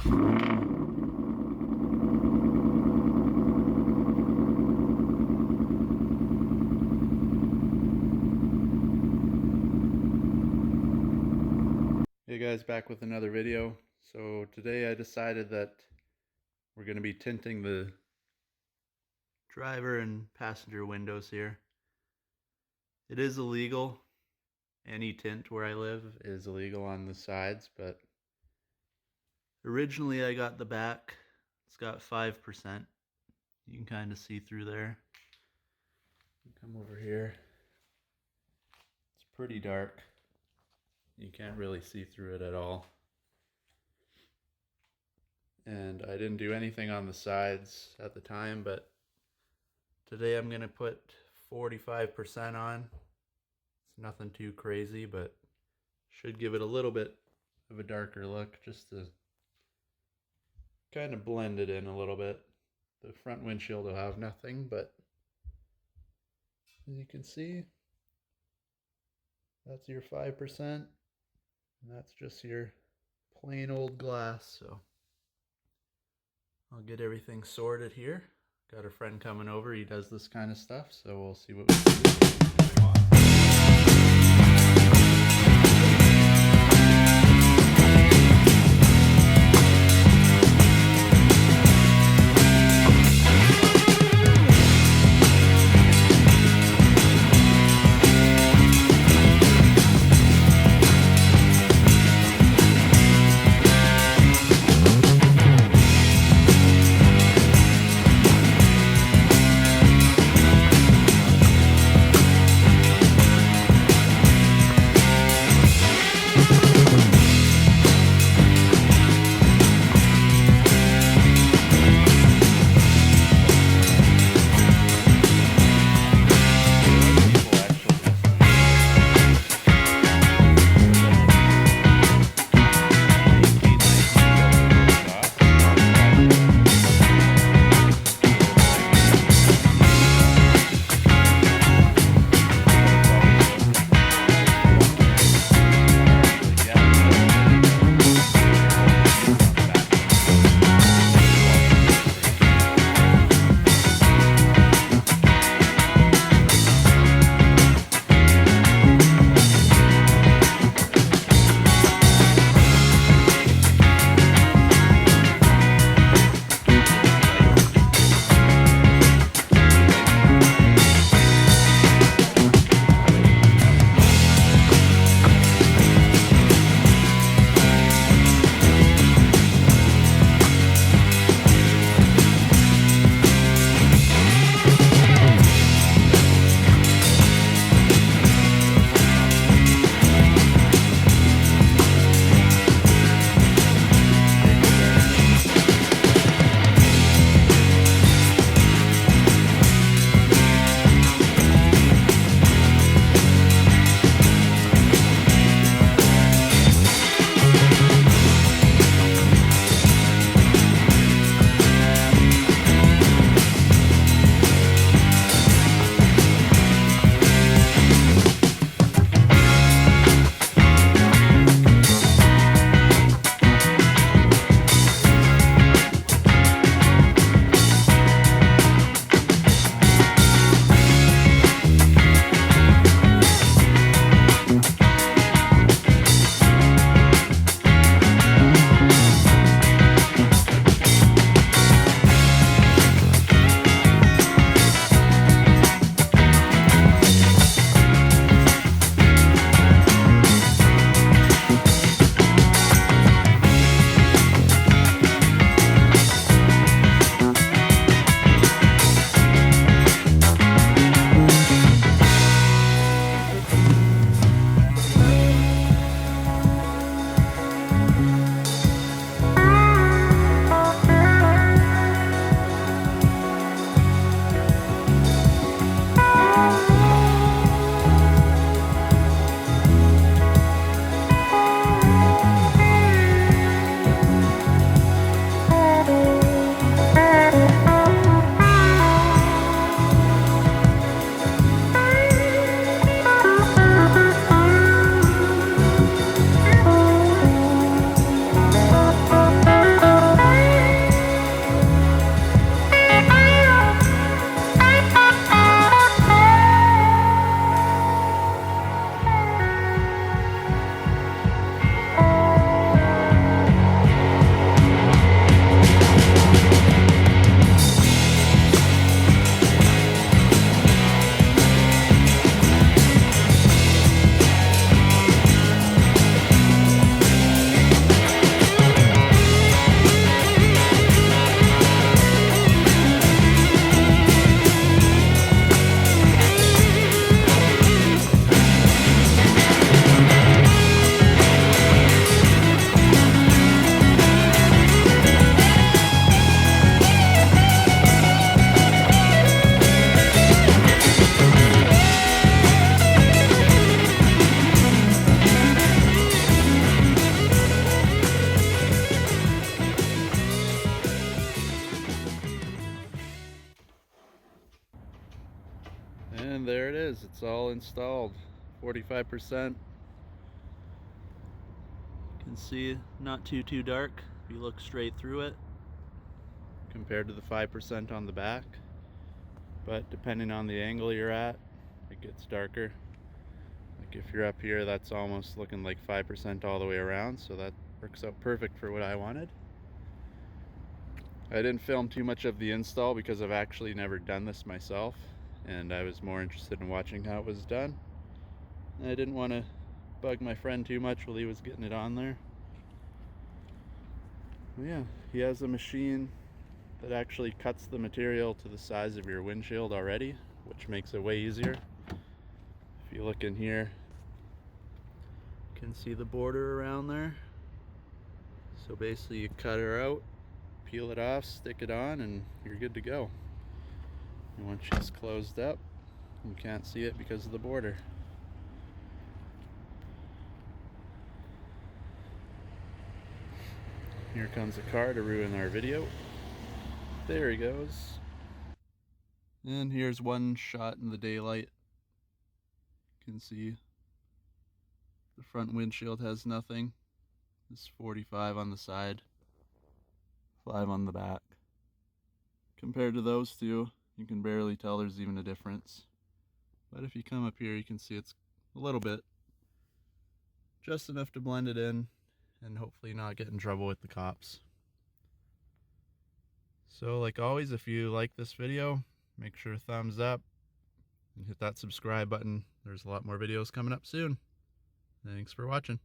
Hey guys, back with another video. So today I decided that we're going to be tinting the driver and passenger windows here. It is illegal. Any tint where I live is illegal on the sides, but originally I got the back. It's got 5%. You can kind of see through there. Come over here. It's pretty dark. You can't really see through it at all. And I didn't do anything on the sides at the time, but today I'm going to put 45% on. It's nothing too crazy, but should give it a little bit of a darker look just to kind of blend it in a little bit. The front windshield will have nothing, but as you can see, that's your 5%, and that's just your plain old glass. So I'll get everything sorted here. Got a friend coming over, he does this kind of stuff, so we'll see what we can do. And there it is, it's all installed. 45%. You can see not too dark if you look straight through it compared to the 5% on the back. But depending on the angle you're at, it gets darker. Like if you're up here, that's almost looking like 5% all the way around, so that works out perfect for what I wanted. I didn't film too much of the install because I've actually never done this myself, and I was more interested in watching how it was done. I didn't want to bug my friend too much while he was getting it on there. But yeah, he has a machine that actually cuts the material to the size of your windshield already, which makes it way easier. If you look in here, you can see the border around there. So basically you cut her out, peel it off, stick it on, and you're good to go. And once she's closed up, you can't see it because of the border. Here comes a car to ruin our video. There he goes. And here's one shot in the daylight. You can see the front windshield has nothing. This 45 on the side, 5 on the back. Compared to those two, you can barely tell there's even a difference. But if you come up here, you can see it's a little bit. Just enough to blend it in and hopefully not get in trouble with the cops. So like always, if you like this video, make sure to thumbs up and hit that subscribe button. There's a lot more videos coming up soon. Thanks for watching.